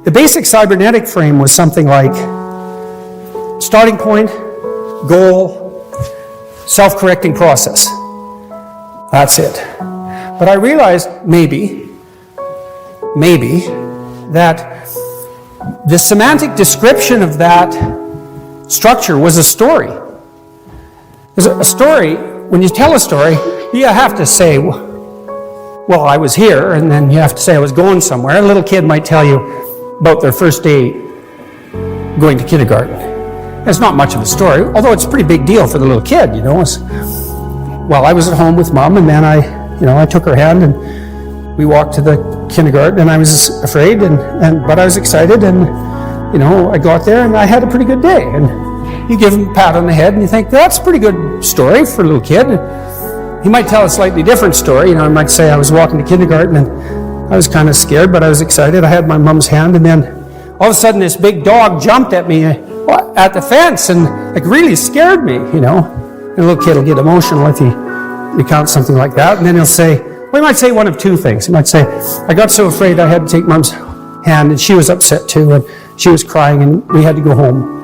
The basic cybernetic frame was something like starting point, goal, self-correcting process. That's it. But I realized maybe, that the semantic description of that structure was a story. There's a story, when you tell a story, you have to say, well, I was here, and then you have to say I was going somewhere. A little kid might tell you about their first day going to kindergarten. It's not much of a story, although it's a pretty big deal for the little kid, you know. Well, I was at home with Mom, and then I took her hand, and we walked to the kindergarten, and I was afraid, but I was excited, and, I got there, and I had a pretty good day. And you give him a pat on the head, and you think, that's a pretty good story for a little kid. He might tell a slightly different story. I might say I was walking to kindergarten, and I was kind of scared, but I was excited. I had my mom's hand, and then all of a sudden this big dog jumped at me at the fence and really scared me, And a little kid will get emotional if you recount something like that, and then he'll say, he might say one of two things. He might say, I got so afraid I had to take Mom's hand, and she was upset too, and she was crying, and we had to go home.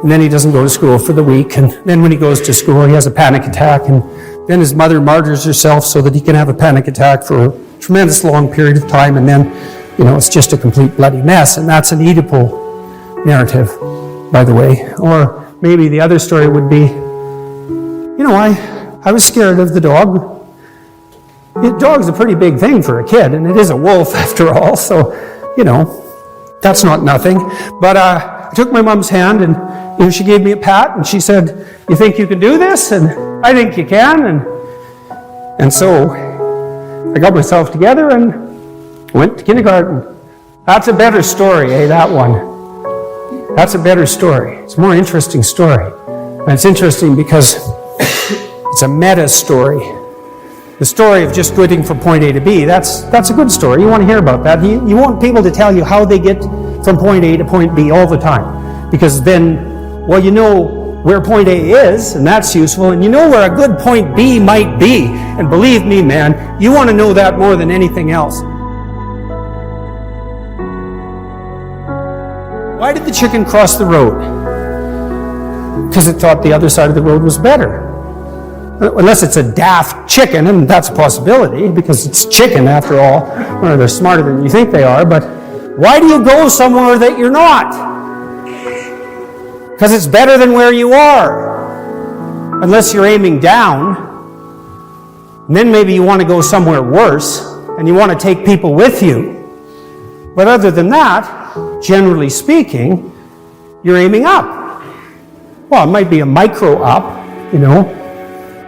And then he doesn't go to school for the week, and then when he goes to school, he has a panic attack, and then his mother martyrs herself so that he can have a panic attack for a tremendous long period of time, and then, it's just a complete bloody mess, and that's an Oedipal narrative, by the way. Or maybe the other story would be, I was scared of the dog. The dog's a pretty big thing for a kid, and it is a wolf after all, so, that's not nothing. But I took my mom's hand, and she gave me a pat, and she said, you think you can do this? And I think you can. And so I got myself together and went to kindergarten. That's a better story, that one. That's a better story. It's a more interesting story. And it's interesting because it's a meta story. The story of just getting from point A to B, that's a good story. You want to hear about that. You want people to tell you how they get from point A to point B all the time. Because then, you know where point A is, and that's useful, and you know where a good point B might be. And believe me, man, you want to know that more than anything else. Why did the chicken cross the road? Because it thought the other side of the road was better. Unless it's a daft chicken, and that's a possibility, because it's chicken after all. Well, they're smarter than you think they are, but why do you go somewhere that you're not? Because it's better than where you are. Unless you're aiming down, and then maybe you want to go somewhere worse, and you want to take people with you. But other than that, generally speaking, you're aiming up. Well, it might be a micro up,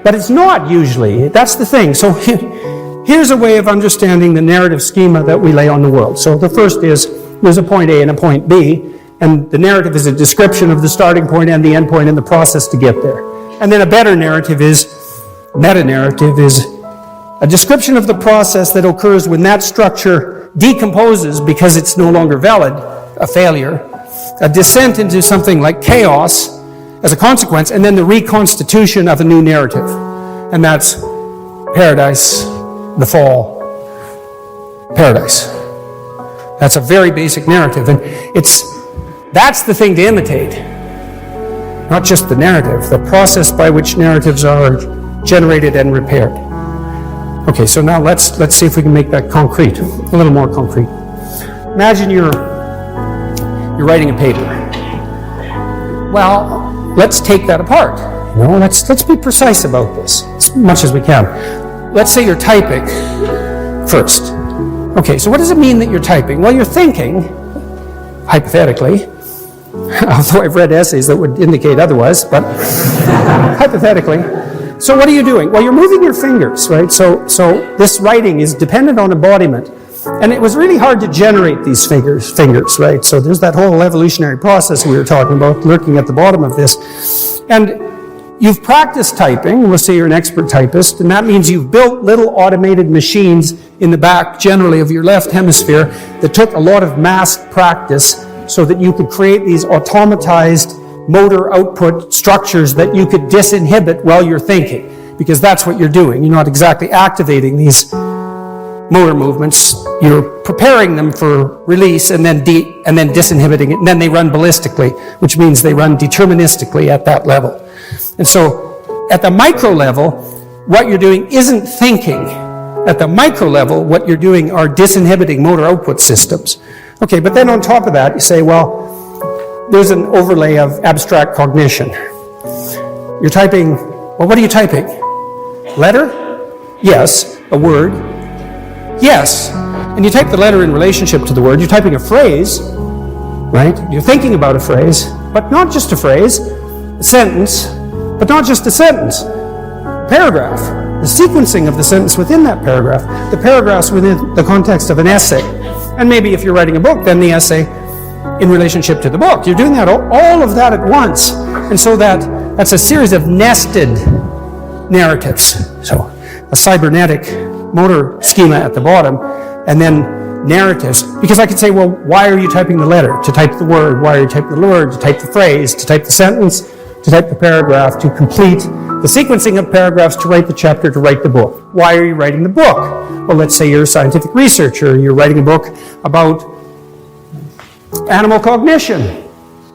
but it's not usually. That's the thing. So here's a way of understanding the narrative schema that we lay on the world. So the first is, there's a point A and a point B, and the narrative is a description of the starting point and the end point and the process to get there. And then a better narrative meta-narrative is a description of the process that occurs when that structure decomposes because it's no longer valid, a failure, a descent into something like chaos as a consequence, and then the reconstitution of a new narrative. And that's paradise, the fall, paradise. That's a very basic narrative, and that's the thing to imitate. Not just the narrative, the process by which narratives are generated and repaired. Okay, so now let's see if we can make that concrete, a little more concrete. Imagine you're writing a paper. Well, let's take that apart. Let's be precise about this as much as we can. Let's say you're typing first. Okay, so what does it mean that you're typing? Well, you're thinking, hypothetically, although I've read essays that would indicate otherwise, but hypothetically. So what are you doing? Well, you're moving your fingers, right? So this writing is dependent on embodiment. And it was really hard to generate these fingers, right? So there's that whole evolutionary process we were talking about, lurking at the bottom of this. And you've practiced typing. Let's say you're an expert typist, and that means you've built little automated machines in the back, generally of your left hemisphere, that took a lot of mass practice so that you could create these automatized motor output structures that you could disinhibit while you're thinking, because that's what you're doing. You're not exactly activating these motor movements. You're preparing them for release and then disinhibiting it, and then they run ballistically, which means they run deterministically at that level. And so at the micro level, what you're doing isn't thinking. At the micro level, what you're doing are disinhibiting motor output systems. Okay, but then on top of that, you say, well, there's an overlay of abstract cognition. You're typing, well, what are you typing? Letter? Yes. A word? Yes. And you type the letter in relationship to the word. You're typing a phrase, right? You're thinking about a phrase, but not just a phrase. A sentence, but not just a sentence. Paragraph. The sequencing of the sentence within that paragraph. The paragraphs within the context of an essay. And maybe if you're writing a book, then the essay in relationship to the book. You're doing that, all of that at once. And so that's a series of nested narratives. So a cybernetic motor schema at the bottom, and then narratives. Because I could say, well, why are you typing the letter? To type the word. Why are you typing the word? To type the phrase. To type the sentence. To type the paragraph. To complete the sequencing of paragraphs. To write the chapter. To write the book. Why are you writing the book? Well, let's say you're a scientific researcher. You're writing a book about animal cognition.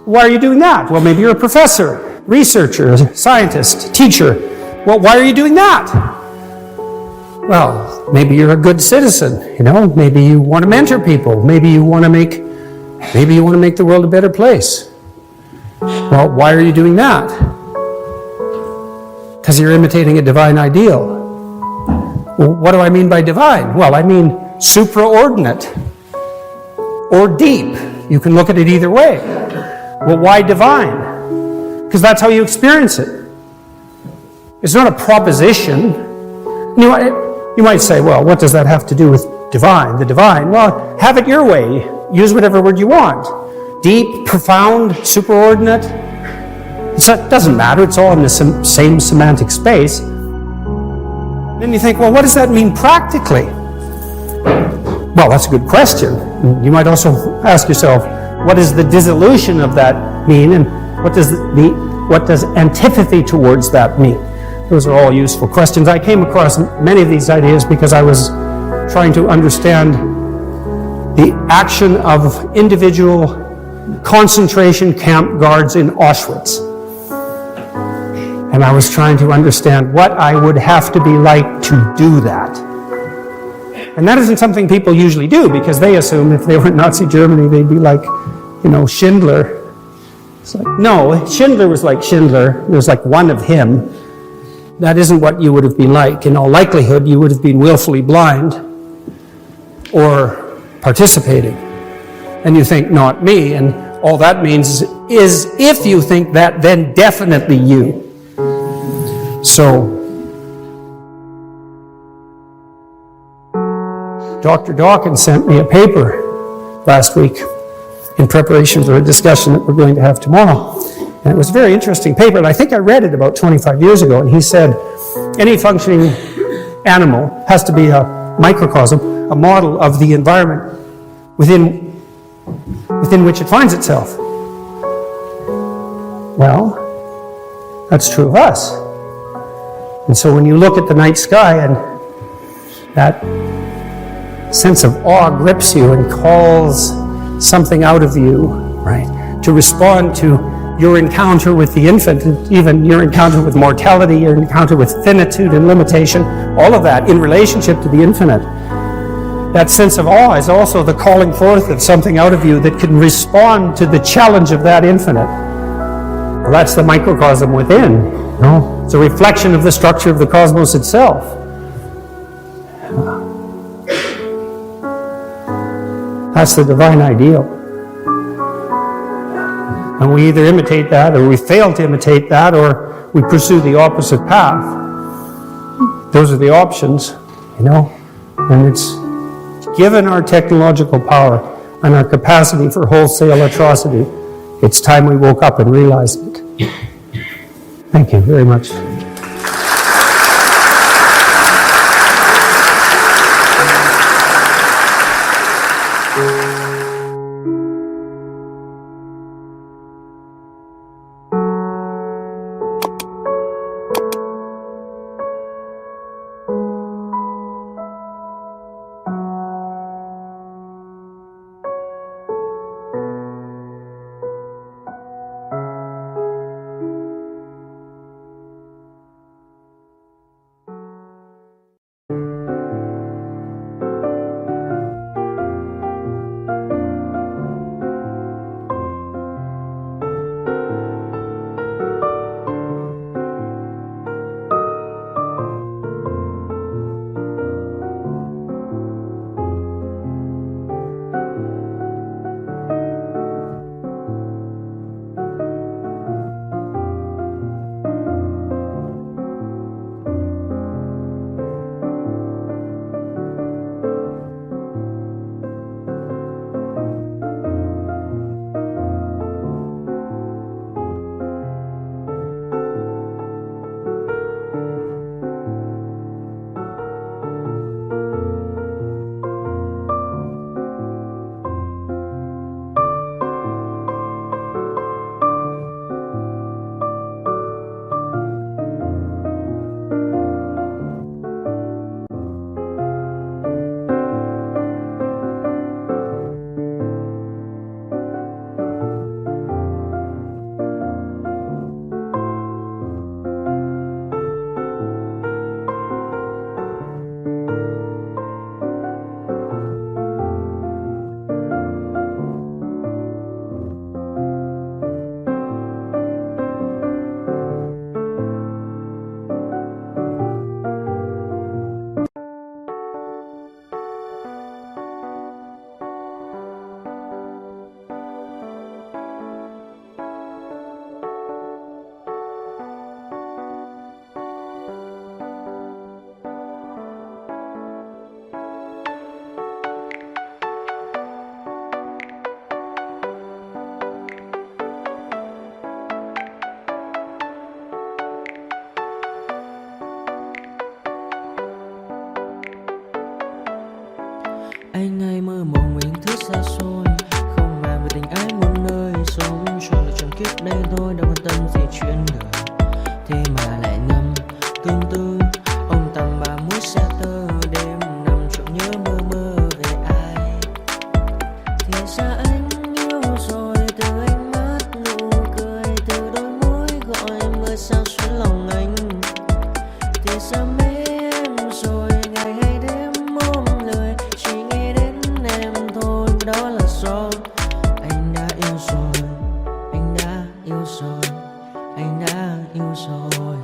Why are you doing that? Well, maybe you're a professor, researcher, scientist, teacher. Well, why are you doing that? Well, maybe you're a good citizen, maybe you want to mentor people, maybe you want to make the world a better place. Well, why are you doing that? Because you're imitating a divine ideal. Well, what do I mean by divine? Well, I mean supraordinate or deep. You can look at it either way. Well, why divine? Because that's how you experience it. It's not a proposition. You might say, well, what does that have to do with divine? The divine? Well, have it your way. Use whatever word you want. Deep, profound, superordinate. It doesn't matter. It's all in the same semantic space. Then you think, well, what does that mean practically? Well, that's a good question. You might also ask yourself, what does the dissolution of that mean, and what does antipathy towards that mean? Those are all useful questions. I came across many of these ideas because I was trying to understand the action of individual concentration camp guards in Auschwitz. And I was trying to understand what I would have to be like to do that. And that isn't something people usually do, because they assume if they were in Nazi Germany, they'd be like, Schindler. It's like, no, Schindler was like Schindler. There was like one of him. That isn't what you would have been like. In all likelihood, you would have been willfully blind or participating. And you think, not me. And all that means is if you think that, then definitely you. So, Dr. Dawkins sent me a paper last week in preparation for a discussion that we're going to have tomorrow. And it was a very interesting paper, and I think I read it about 25 years ago, and he said any functioning animal has to be a microcosm, a model of the environment within which it finds itself. Well, that's true of us. And so when you look at the night sky and that sense of awe grips you and calls something out of you, right, to respond to your encounter with the infinite, even your encounter with mortality, your encounter with finitude and limitation, all of that in relationship to the infinite. That sense of awe is also the calling forth of something out of you that can respond to the challenge of that infinite. Well, that's the microcosm within. It's a reflection of the structure of the cosmos itself. That's the divine ideal. And we either imitate that, or we fail to imitate that, or we pursue the opposite path. Those are the options, and it's given our technological power and our capacity for wholesale atrocity, it's time we woke up and realized it. Thank you very much. Anh hay mơ mộng những thứ xa xôi, không màng về tình ái muôn nơi. Sống cho là trọn kiếp đây thôi, đâu quan tâm gì chuyện đời. Thế mà lại ngâm tương tư, ông tầm bà mũi xe tơ. Đêm nằm trộm nhớ mơ mơ về ai. Thì ra anh yêu rồi, từ ánh mắt nụ cười, từ đôi môi gọi mưa sao xuyến lòng anh. Thì ra mê em rồi, ngày hay đêm ôm lời, chỉ nghĩ đến em thôi. Đó là do anh đã yêu rồi, anh đã yêu rồi, anh đã yêu rồi.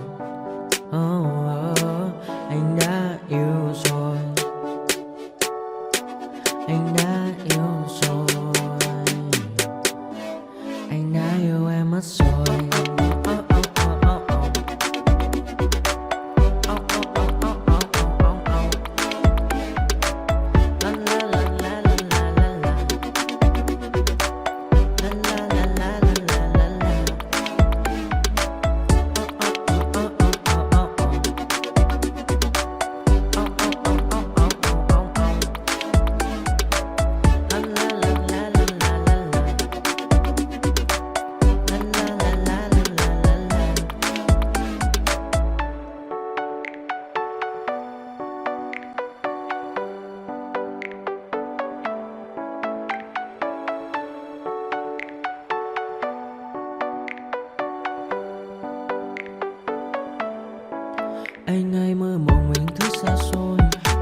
Anh đã yêu rồi, anh đã yêu rồi, anh đã yêu em mất rồi. Anh hay mơ mộng những thứ xa xôi,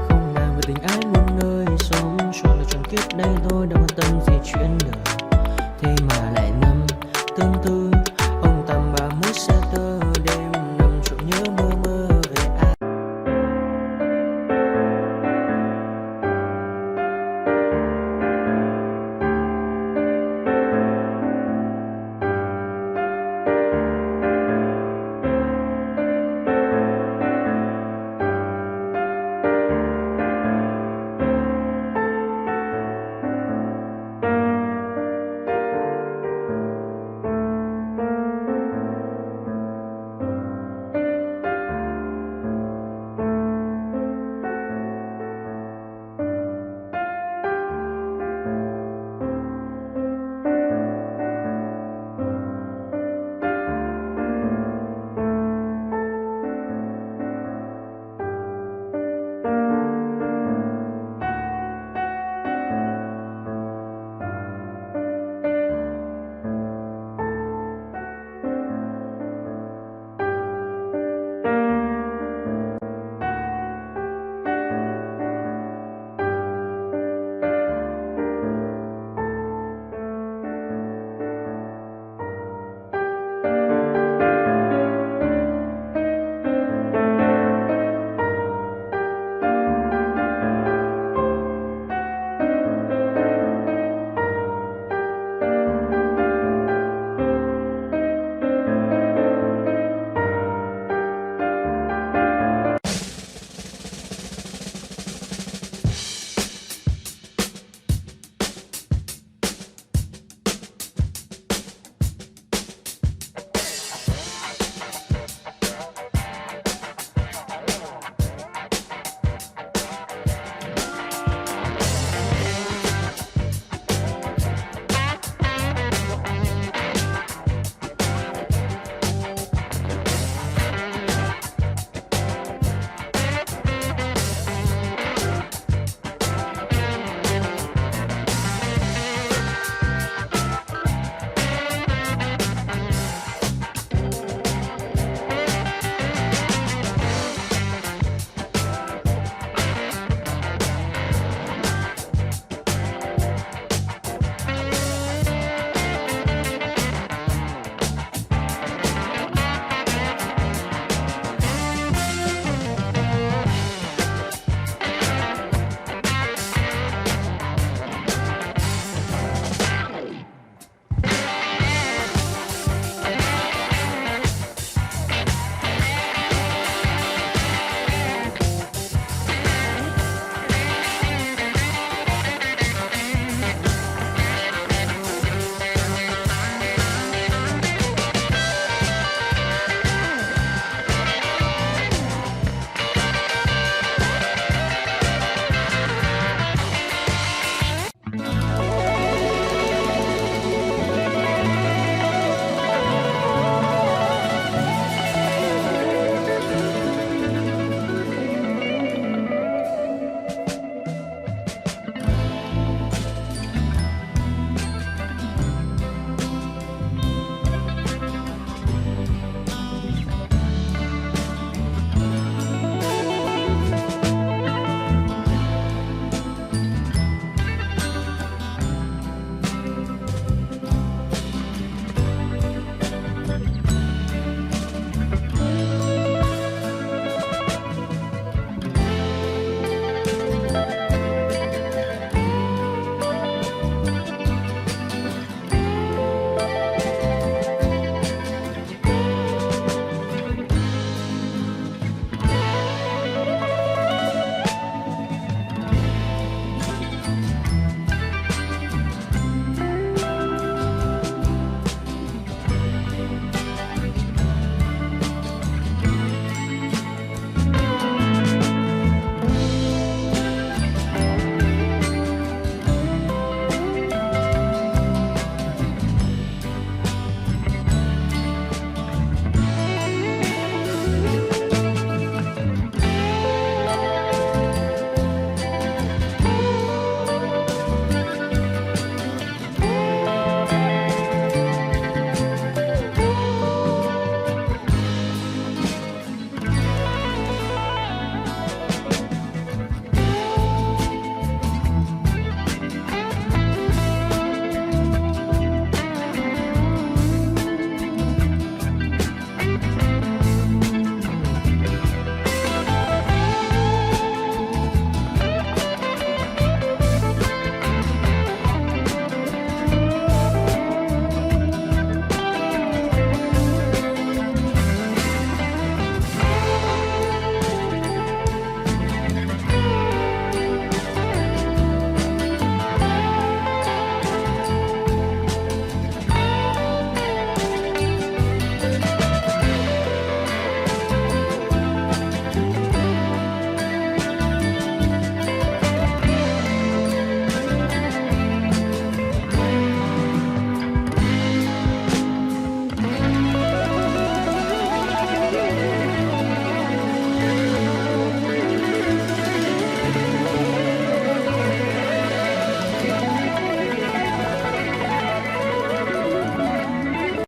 không màng về tình ái muôn nơi. Sống cho là trọn kiếp đây thôi, đâu quan tâm gì chuyện đời. Thế mà lại